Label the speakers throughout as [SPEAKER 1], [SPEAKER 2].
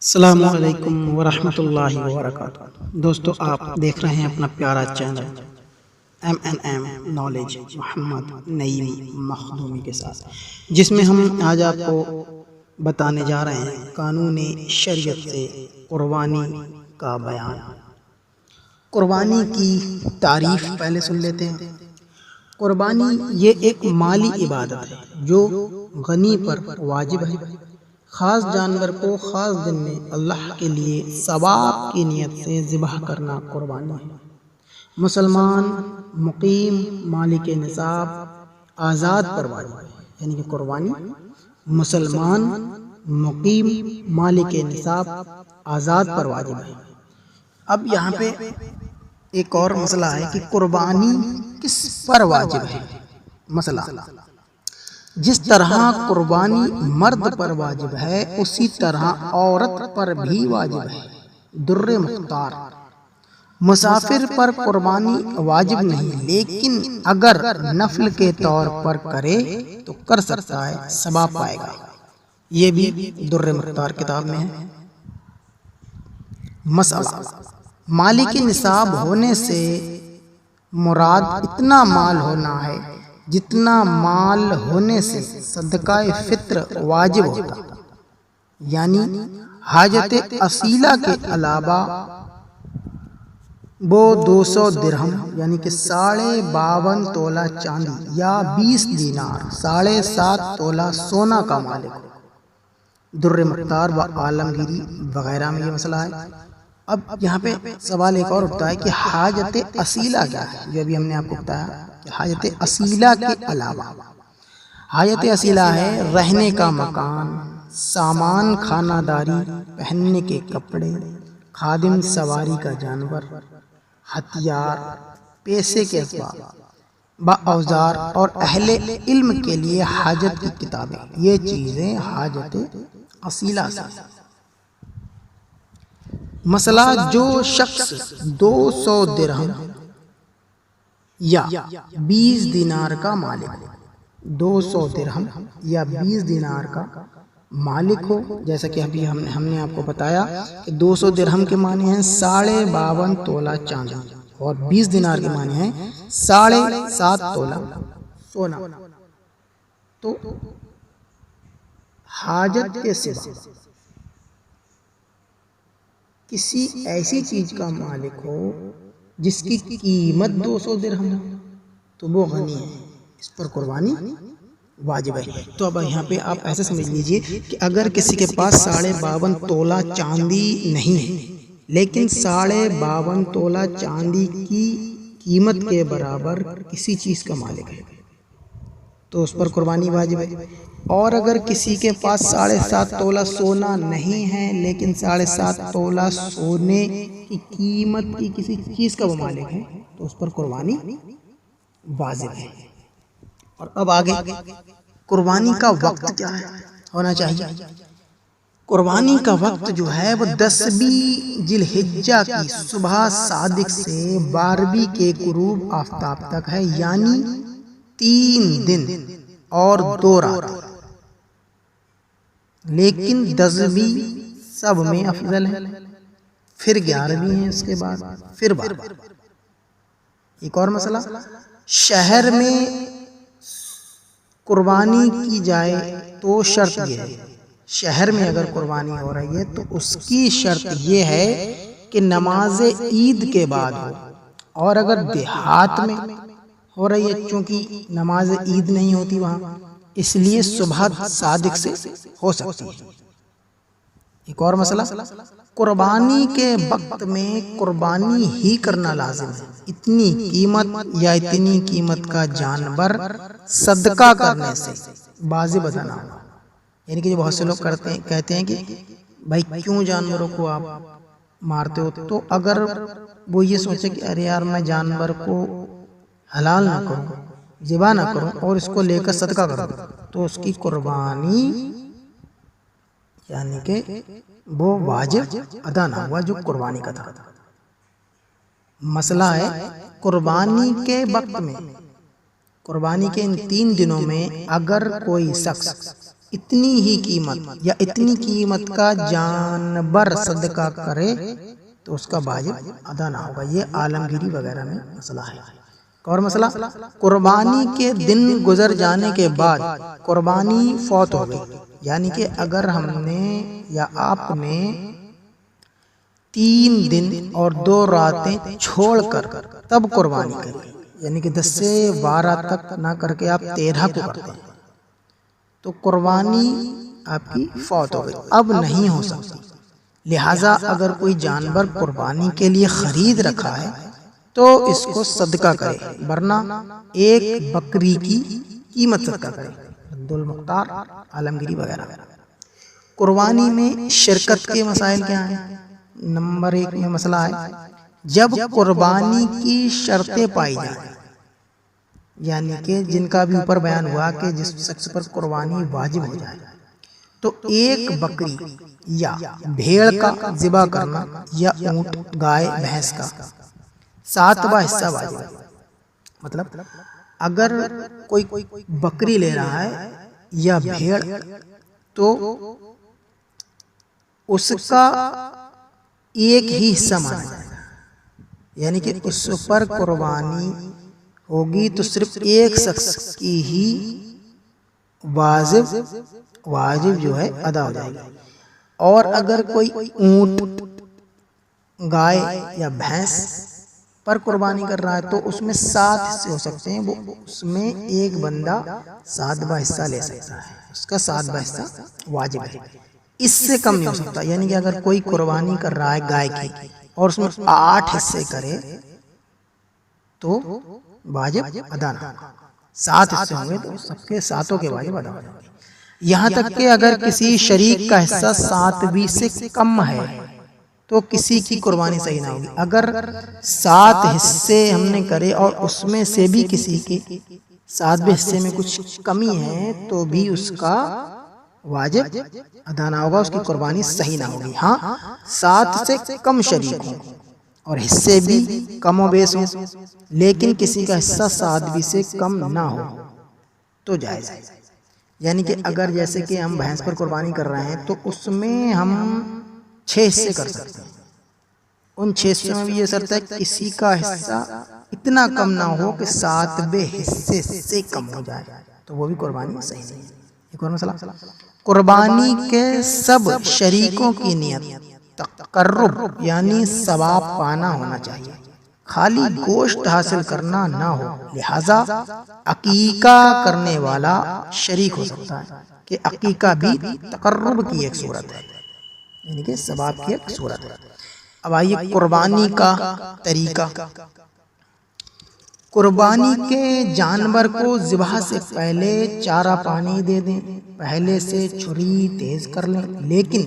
[SPEAKER 1] السلام علیکم ورحمۃ اللہ وبرکاتہ۔ دوستو، آپ دیکھ رہے ہیں اپنا پیارا چینل MNM نالج محمد نعیم مخدومی کے ساتھ، جس میں ہم آج آپ کو بتانے جا رہے ہیں قانون شریعت سے قربانی کا بیان۔ قربانی کی تعریف پہلے سن لیتے ہیں۔ قربانی یہ ایک مالی عبادت ہے جو غنی پر واجب ہے۔ خاص جانور کو خاص دن میں اللہ کے لیے ثواب کی نیت سے ذبح کرنا قربانی ہے۔ مسلمان مقیم مالک نصاب آزاد پر واجب ہے، یعنی کہ قربانی مسلمان مقیم مالک نصاب آزاد پر واجب ہے۔ اب یہاں پہ ایک اور مسئلہ ہے کہ قربانی کس پر واجب ہے۔ مسئلہ: جس طرح قربانی مرد پر واجب ہے اسی طرح عورت پر بھی واجب ہے۔ در مختار: مسافر پر قربانی واجب نہیں، لیکن اگر نفل کے طور پر کرے تو کر سکتا ہے، ثواب پائے گا۔ یہ بھی در مختار کتاب میں ہے۔ مسئلہ: مالک نصاب ہونے سے مراد اتنا مال ہونا ہے جتنا مال ہونے سے صدقہ فطر واجب ہوتا، یعنی حاجت اصیلہ کے علاوہ وہ 200 درہم یعنی کہ 52.5 تولہ چاندی یا 20 دینار 7.5 تولہ سونا کا مالک ہو۔ در مختار و عالمگیری وغیرہ میں یہ مسئلہ ہے۔ اب یہاں پہ سوال ایک اور اٹھتا ہے کہ حاجت اصیلہ کیا ہے، جو ابھی ہم نے آپ کو بتایا کہ حاجت اصیلہ کے علاوہ حاجت اصیلہ ہے رہنے کا مکان، سامان خانہ داری، پہننے کے کپڑے، خادم سواری کا جانور، ہتھیار، پیسے کے اسباب با اوزار اور اہل علم کے لیے حاجت کی کتابیں۔ یہ چیزیں حاجت اصیلہ سے۔ مسئلہ: جو شخص 200 درہم یا 20 دینار کا مالک، 200 درہم یا 20 دینار کا مالک ہو، جیسا کہ ابھی ہم نے آپ کو بتایا کہ 200 درہم کے معنی ہیں 52.5 تولہ چاندی اور 20 دینار کے معنی ہیں 7.5 تولہ سونا، تو حاجت کے سوا کسی ایسی چیز کا مالک ہو جس کی قیمت 200 درہم ہو تو وہ غنی ہے، اس پر قربانی واجب ہے۔ تو اب یہاں پہ آپ ایسے سمجھ لیجئے کہ اگر کسی کے پاس 52.5 تولہ چاندی نہیں ہے لیکن 52.5 تولہ چاندی کی قیمت کے برابر کسی چیز کا مالک ہے تو اس پر قربانی واجب ہے۔ اور اگر کسی کے پاس 7.5 تولہ سونا نہیں ہے لیکن 7.5 تولہ سونے کی قیمت کی کسی چیز کا وہ مالک ہے تو اس پر قربانی واجب ہے۔ اور اب آگے قربانی کا وقت کیا ہے ہونا چاہیے۔ قربانی کا وقت جو ہے وہ 10ویں ذی الحجہ کی صبح صادق سے 12ویں کے غروب آفتاب تک ہے، یعنی 3 دن اور 2 رات، لیکن 10ویں سب میں افضل ہے، پھر 11ویں ہے، اس کے بعد پھر 12۔ ایک اور مسئلہ: شہر میں قربانی کی جائے تو شرط یہ ہے، شہر میں اگر قربانی ہو رہی ہے تو اس کی شرط یہ ہے کہ نماز عید کے بعد ہو، اور اگر دیہات میں ہو رہی ہے چونکہ نماز عید نہیں ہوتی وہاں اس لیے صبح صادق سے ہو سکتی ہے۔ ایک اور مسئلہ: قربانی کے وقت میں قربانی ہی کرنا لازم ہے، اتنی قیمت یا اتنی قیمت کا جانور صدقہ کرنے سے واجب ادا نہ ہو۔ یعنی کہ بہت سے لوگ کہتے ہیں کہ بھائی کیوں جانوروں کو آپ مارتے ہو، تو اگر وہ یہ سوچے کہ ارے یار میں جانور کو حلال نہ کروں، ذبح نہ کروں اور اس کو لے کر صدقہ کروں تو اس کی قربانی یعنی کہ وہ واجب ادا نہ ہوا جو قربانی کا تھا۔ مسئلہ ہے قربانی کے وقت میں، قربانی کے ان 3 دنوں میں اگر کوئی شخص اتنی ہی قیمت یا اتنی قیمت کا جانور صدقہ کرے تو اس کا واجب ادا نہ ہوگا۔ یہ عالمگیری وغیرہ میں مسئلہ ہے۔ اور مسئلہ قربانی کے دن گزر جانے کے بعد قربانی فوت ہو گئی، یعنی کہ اگر ہم نے یا آپ نے 3 دن اور 2 راتیں چھوڑ کر تب قربانی کری، یعنی کہ 10 سے 12 تک نہ کر کے آپ 13 کو کرتے ہیں، تو قربانی آپ کی فوت ہو گئی، اب نہیں ہو سکتی۔ لہٰذا اگر کوئی جانور قربانی کے لیے خرید رکھا ہے تو اس کو صدقہ کرے، ورنہ ایک بکری کی قیمت صدقہ کرے۔ رد المختار، عالمگیری وغیرہ۔ قربانی میں شرکت کے مسائل کیا ہیں؟ نمبر 1 میں مسئلہ ہے جب قربانی کی شرطیں پائی جائیں، یعنی کہ جن کا بھی اوپر بیان ہوا کہ جس شخص پر قربانی واجب ہو جائے، تو ایک بکری یا بھیڑ کا ذبح کرنا یا اونٹ، گائے، بھینس کا 7واں حصہ واجب ہے۔ مطلب اگر کوئی بکری لے رہا ہے یا بھیڑ تو اس کا ایک ہی حصہ مانا جائے گا، یعنی کہ اس پر قربانی ہوگی تو صرف ایک شخص کی ہی واجب جو ہے ادا ہو جائے گی۔ اور اگر کوئی اونٹ، گائے یا بھینس پر قربانی کر رہا ہے تو اس میں 7 حصے ہو سکتے ہیں، وہ اس میں ایک بندہ 7واں حصہ لے سکتا ہے، اس کا 7واں حصہ واجب ہے، اس سے کم نہیں ہو سکتا۔ یعنی کہ اگر کوئی قربانی کر رہا ہے گائے کی اور اس میں 8 حصے کرے تو واجب ادا نہ ہوگا، 7 حصے ہوں گے تو سب کے 7 کے واجب ادا ہو جائیں گے۔ یہاں تک کہ اگر کسی شریک کا حصہ 7ویں سے کم ہے تو کسی کی قربانی صحیح نہ ہوگی۔ اگر 7 حصے ہم نے کرے اور اس میں سے بھی کسی کے 7ویں حصے میں کچھ کمی ہے تو بھی اس کا واجب ادا نہ ہوگا، اس کی قربانی صحیح نہ ہوگی۔ ہاں 7 سے کم شریک ہوں اور حصے بھی کم و بیش ہوں، لیکن کسی کا حصہ 7ویں سے کم نہ ہو تو جائز ہے۔ یعنی کہ اگر جیسے کہ ہم بھینس پر قربانی کر رہے ہیں تو اس میں ہم 6 حصے کر سکتے ہیں، ان 6 حصوں میں بھی یہ شرط ہے کسی کا حصہ اتنا کم نہ ہو کہ 7ویں حصے سے کم ہو جائے تو وہ بھی قربانی صحیح نہیں ہے۔ ایک اور مسئلہ، قربانی کے سب شریکوں کی نیت تقرب یعنی ثواب پانا ہونا چاہیے، خالی گوشت حاصل کرنا نہ ہو۔ لہذا عقیقہ کرنے والا شریک ہو سکتا ہے کہ عقیقہ بھی تقرب کی ایک صورت ہے، یعنی کہ ثواب کی ایک صورت ہے۔ اب آئیے قربانی کا طریقہ۔ قربانی کے جانور کو ذبح سے پہلے چارہ پانی دے دیں، پہلے سے چھری تیز کر لیں، لیکن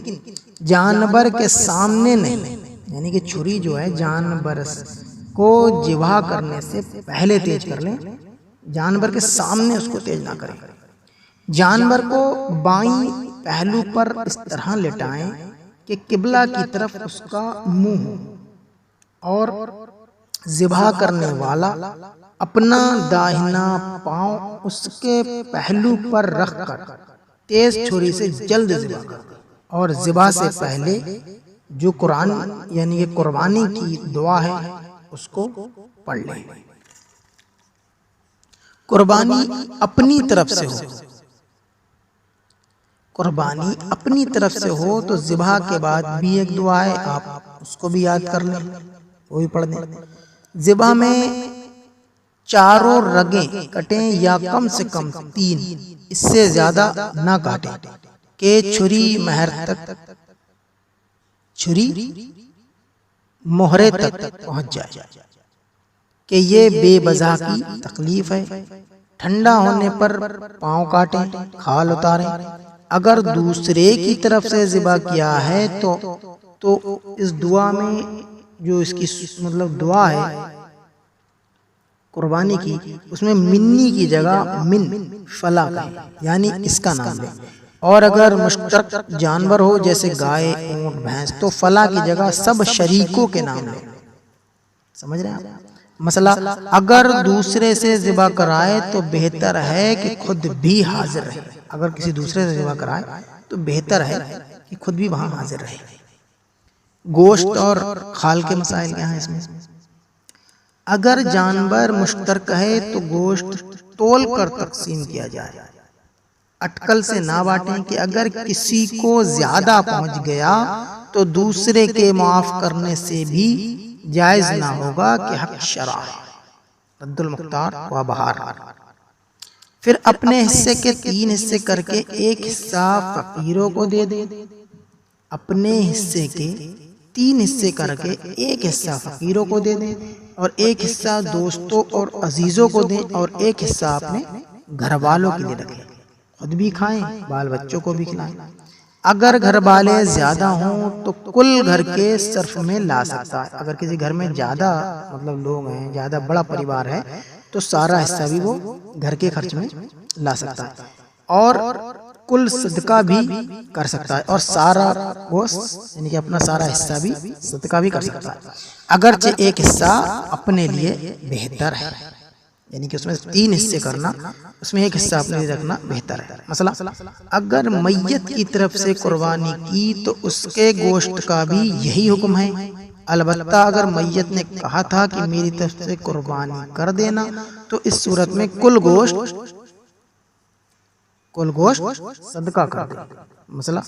[SPEAKER 1] جانور کے سامنے نہیں، یعنی کہ چھری جو ہے جانور کو ذبح کرنے سے پہلے تیز کر لیں، جانور کے سامنے اس کو تیز نہ کریں۔ جانور کو بائیں پہلو پر اس طرح لٹائیں کہ قبلہ کی طرف اس کا منہ ہو، اور ذبح کرنے والا اپنا داہنا پاؤں اس کے پہلو پر رکھ کر تیز چھری سے جلد ذبح کر دے، اور ذبح سے پہلے جو قرآن یعنی یہ قربانی کی دعا ہے اس کو پڑھ لیں۔ قربانی اپنی طرف سے ہو، قربانی اپنی طرف سے ہو تو ذبح کے بعد بھی ایک دعا ہے، آپ اس کو بھی یاد کر لیں، وہ بھی پڑھ دیں۔ ذبح میں چاروں رگیں کٹیں یا کم سے کم 3، اس سے زیادہ نہ کاٹیں کہ چھری مہرے تک پہنچ جائے، کہ یہ بے بضا کی تکلیف ہے۔ ٹھنڈا ہونے پر پاؤں کاٹیں، کھال اتاریں۔ اگر دوسرے کی طرف سے ذبح کیا ہے تو اس دعا میں جو اس کی مطلب دعا ہے قربانی کی، اس میں منی کی جگہ من فلا کہیں، یعنی اس کا نام لیں۔ اور اگر مشترک جانور ہو جیسے گائے، اونٹ، بھینس تو فلا کی جگہ سب شریکوں کے نام لیں۔ سمجھ رہے ہیں آپ؟ مسئلہ اگر دوسرے سے ذبح کرائے تو بہتر ہے کہ خود بھی حاضر رہے، اگر کسی دوسرے سے ذبح کرائے تو بہتر ہے کہ خود بھی وہاں حاضر رہے۔ گوشت اور کھال کے مسائل کیا ہیں اس میں؟ اگر جانور مشترک ہے تو گوشت تول کر تقسیم کیا جائے، اٹکل سے نہ بانٹیں کہ اگر کسی کو زیادہ پہنچ گیا تو دوسرے کے معاف کرنے سے بھی جائز نہ ہوگا کہ حق شرع ہے۔ رد المختار و بہار۔ پھر اپنے حصے کے 3 حصے کر کے ایک حصہ فقیروں کو دے دیں، اپنے حصے کے 3 حصے کر کے ایک حصہ فقیروں کو دے دیں اور ایک حصہ دوستوں اور عزیزوں کو دیں اور ایک حصہ اپنے گھر والوں کے لیے رکھیں، خود بھی کھائیں، بال بچوں کو بھی کھلائیں۔ اگر گھر والے زیادہ ہوں تو کل گھر کے صرف میں لا سکتا ہے۔ اگر کسی گھر میں زیادہ لوگ ہیں، زیادہ بڑا پریوار ہے تو سارا حصہ بھی وہ گھر کے خرچ میں لا سکتا ہے اور کل صدقہ بھی کر سکتا ہے، اور سارا گوشت یعنی کہ اپنا سارا حصہ بھی صدقہ بھی کر سکتا ہے، اگرچہ ایک حصہ اپنے لیے بہتر ہے، یعنی کہ اس میں 3 حصے کرنا، اس میں ایک حصہ اپنے لیے رکھنا بہتر ہے۔ مثلا اگر میت کی طرف سے قربانی کی تو اس کے گوشت کا بھی یہی حکم ہے، البتہ اگر میت نے کہا تھا کہ میری طرف سے قربانی کر دینا تو اس صورت میں کل گوشت صدقہ کر دے۔ مثلا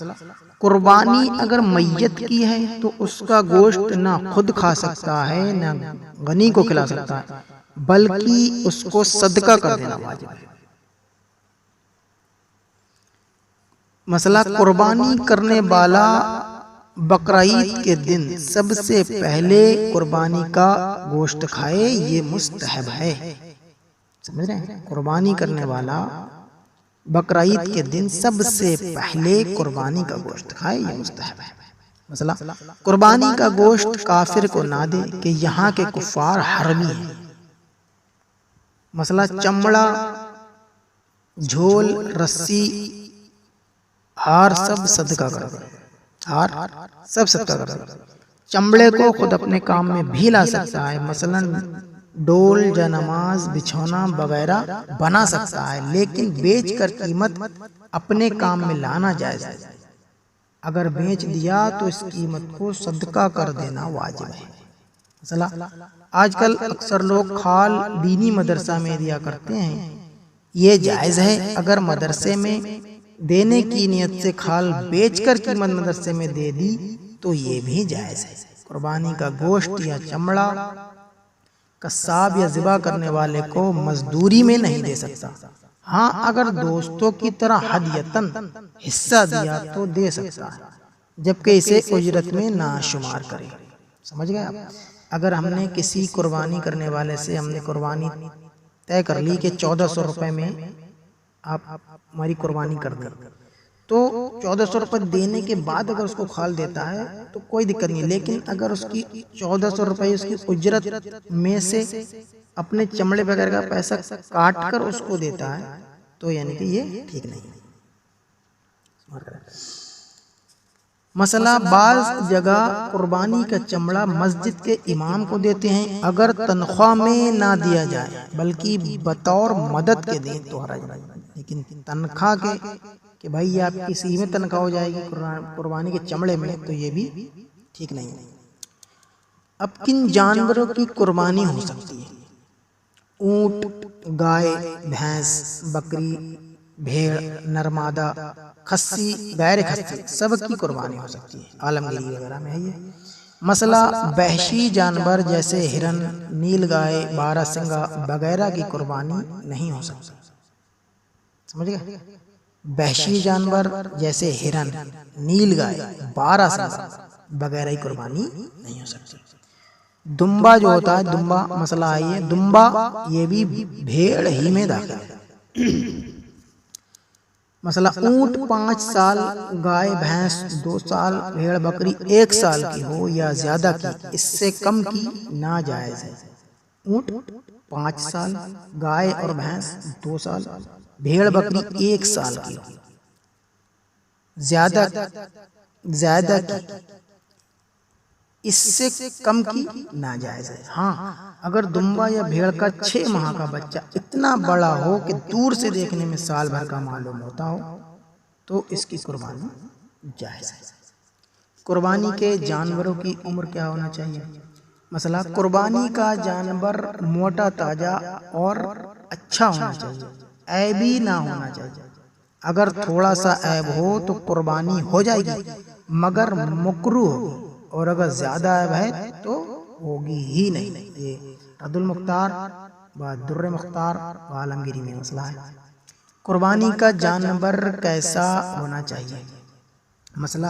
[SPEAKER 1] قربانی اگر میت کی ہے تو اس کا گوشت نہ خود کھا سکتا ہے نہ غنی کو کھلا سکتا ہے، بلکہ اس کو صدقہ کر دینا واجب ہے۔ مثلا قربانی کرنے والا بقرعید کے دن سب سے پہلے قربانی کا گوشت کھائے، یہ مستحب ہے۔ سمجھ رہے ہیں؟ قربانی کرنے والا بقرعید کے دن سب سے پہلے قربانی کا گوشت کھائے، یہ مستحب ہے۔ مثلا قربانی کا گوشت کافر کو نہ دے کہ یہاں کے کفار حرمی ہیں۔ مثلا چمڑا، جھول، رسی، ہار سب صدقہ کر دے، ہار سب صدقہ کر دے۔ چمڑے کو خود اپنے کام میں بھی لا سکتا ہے، مثلا ڈول، جانماز، بچھونا وغیرہ بنا سکتا ہے، لیکن بیچ کر قیمت اپنے کام میں لانا جائز ہے۔ اگر بیچ دیا تو اس قیمت کو صدقہ کر دینا واجب ہے۔ مثلا آج کل اکثر لوگ کھال دینی مدرسہ میں دیا کرتے ہیں، یہ جائز ہے۔ اگر مدرسے میں دینے کی نیت سے کھال بیچ کر قیمت مدرسے میں دے دی تو یہ بھی جائز ہے۔ قربانی کا گوشت یا چمڑا قصاب یا ذبح کرنے والے کو مزدوری میں نہیں دے سکتا، ہاں اگر دوستوں کی طرح ہدیتاً حصہ دیا تو دے سکتا ہے، جبکہ اسے اجرت میں نہ شمار کرے۔ سمجھ گئے آپ؟ اگر ہم نے کسی قربانی کرنے والے سے ہم نے قربانی طے کر لی کہ 1400 روپے میں آپ ہماری قربانی کر دیں، تو 1400 روپے دینے کے بعد اگر اس کو کھال دیتا ہے تو کوئی دقت نہیں، لیکن اگر اس کی 1400 روپے اس کی اجرت میں سے اپنے چمڑے وغیرہ کا پیسہ کاٹ کر اس کو دیتا ہے تو یعنی کہ یہ ٹھیک نہیں ہے۔ مثلا بعض جگہ قربانی کا چمڑا مسجد کے امام کو دیتے ہیں، اگر تنخواہ میں نہ دیا جائے بلکہ بطور مدد کے دیں تو حرج نہیں، لیکن تنخواہ کے کہ بھائی آپ کسی میں تنخواہ ہو جائے گی قربانی کے چمڑے میں تو یہ بھی ٹھیک نہیں ہے۔ اب کن جانوروں کی قربانی ہو سکتی ہے؟ اونٹ، گائے، بھینس، بکری، بھیڑ، نرمادہ، خسی، غیر خسی سب کی قربانی ہو سکتی ہے، عالمگیری وغیرہ میں ہے یہ۔ مثلا وحشی جانور جیسے ہرن، نیل گائے، بارہ سنگا وغیرہ کی قربانی نہیں ہو سکتی۔ سمجھ گئے؟ وحشی جانور جیسے ہرن، نیل گائے، بارہ سنگا وغیرہ کی قربانی نہیں ہو سکتی۔ دمبا جو ہوتا ہے، دمبا مسئلہ آئیے، دمبا یہ بھی بھیڑ ہی میں داخل ہے۔ مثلا اونٹ 5 سال، گائے بھینس 2 سال، بھیڑ بکری 1 سال کی ہو یا زیادہ کی، اس سے کم کی ناجائز ہے۔ اونٹ 5 سال، گائے اور بھینس 2 سال، بھیڑ بکری 1 سال کی ہو، زیادہ کی اس سے کم کی ناجائز ہے۔ ہاں اگر دمبا یا بھیڑ کا 6 ماہ کا بچہ اتنا بڑا ہو کہ دور سے دیکھنے میں سال بھر کا معلوم ہوتا ہو تو اس کی قربانی جائز ہے۔ قربانی کے جانوروں کی عمر کیا ہونا چاہیے؟ مسئلہ قربانی کا جانور موٹا تازہ اور اچھا ہونا چاہیے، عیبی نہ ہونا چاہیے۔ اگر تھوڑا سا عیب ہو تو قربانی ہو جائے گی مگر مکروہ ہوگی، اور اگر زیادہ عیب ہے تو ہوگی ہی نہیں۔ یہ رد المختار و در مختار و عالمگیری میں مسئلہ ہے۔ قربانی کا جانور کیسا ہونا چاہیے؟ مسئلہ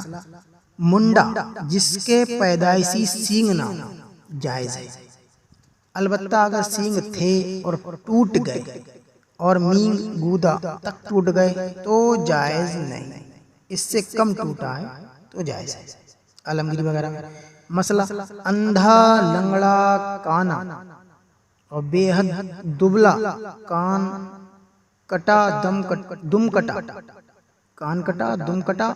[SPEAKER 1] منڈا جس کے پیدائشی سینگ نہ ہو جائز ہے، البتہ اگر سینگ تھے اور ٹوٹ گئے اور مینگ گودا تک ٹوٹ گئے تو جائز نہیں، اس سے کم ٹوٹا ہے تو جائز ہے۔ عالمگیری وغیرہ میں مسئلہ اندھا لنگڑا کانا اور بے حد دبلا کان کٹا دم کٹا کان کٹا دم کٹا،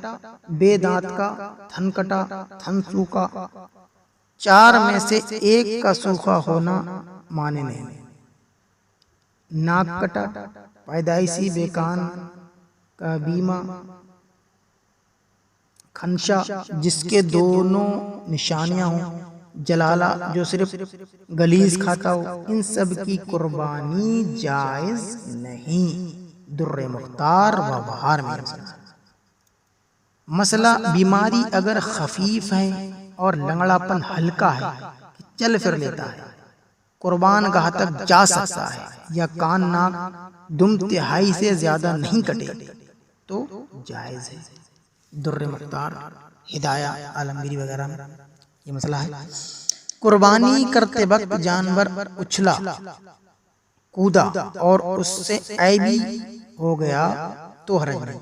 [SPEAKER 1] بے دانت کا تھن کٹا تھن سوکھا، 4 میں سے ایک کا سوکھا ہونا مانے نہیں، ناک کٹا، پیدائشی بے کان کا بیمہ، خنشا جس کے دونوں نشانیاں ہوں، جلالہ جو صرف گلیز کھاتا ہو، ان سب کی قربانی جائز نہیں۔ در مختار و بہار میں مسئلہ بیماری اگر خفیف ہے اور لنگڑا پن ہلکا ہے، چل پھر لیتا ہے، قربان گاہ تک جا سکتا ہے، یا کان ناک دم تہائی سے زیادہ نہیں کٹے تو جائز ہے۔ در مختار ہدایہ عالمگیری وغیرہ میں یہ مسئلہ ہے۔ قربانی کرتے وقت جانور اچھلا کودا اور اس سے عیبی ہو گیا تو حرج نہیں۔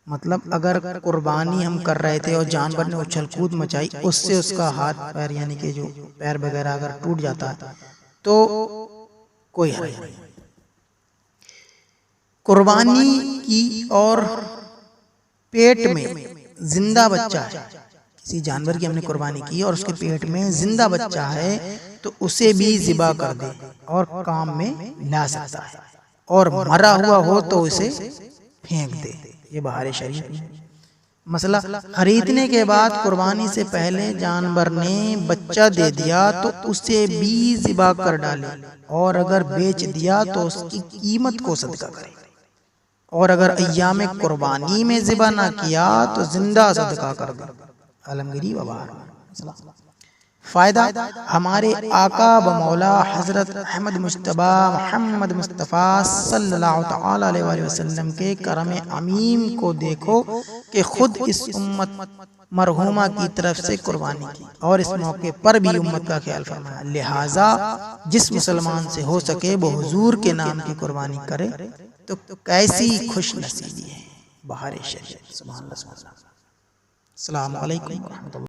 [SPEAKER 1] مطلب اگر قربانی ہم کر رہے تھے اور جانور نے اچھل کود مچائی، اس سے اس کا ہاتھ پیر یعنی کہ جو پیر وغیرہ اگر ٹوٹ جاتا ہے تو کوئی حرج نہیں۔ قربانی کی اور پیٹ میں زندہ بچہ ہے، کسی جانور کی ہم نے قربانی کی اور اس کے پیٹ میں زندہ بچہ ہے تو اسے بھی ذبح کر دے اور کام میں لا سکتا ہے، اور مرا ہوا ہو تو اسے پھینک دے۔ یہ بہار شریف ہے۔ مسئلہ خریدنے کے بعد قربانی سے پہلے جانور نے بچہ دے دیا تو اسے بھی ذبح کر ڈالے، اور اگر بیچ دیا تو اس کی قیمت کو صدقہ کرے، اور اگر ایام قربانی میں ذبح نہ کیا تو زندہ صدقہ کر دے۔ عالمگیری و بہار فائدہ ہمارے آقا و مولا حضرت احمد مجتبی محمد مصطفیٰ صلی اللہ تعالی علیہ وآلہ وسلم کے کرم عمیم کو دیکھو کہ خود اس امت مرحومہ کی طرف سے قربانی کی، اور اس موقع پر بھی امت کا خیال فرمایا، لہٰذا جس مسلمان سے ہو سکے وہ حضور کے نام کی قربانی کرے تو کیسی خوش نصیبی ہے۔ بہار شریف۔ سبحان اللہ۔ السلام علیکم ورحمۃ اللہ۔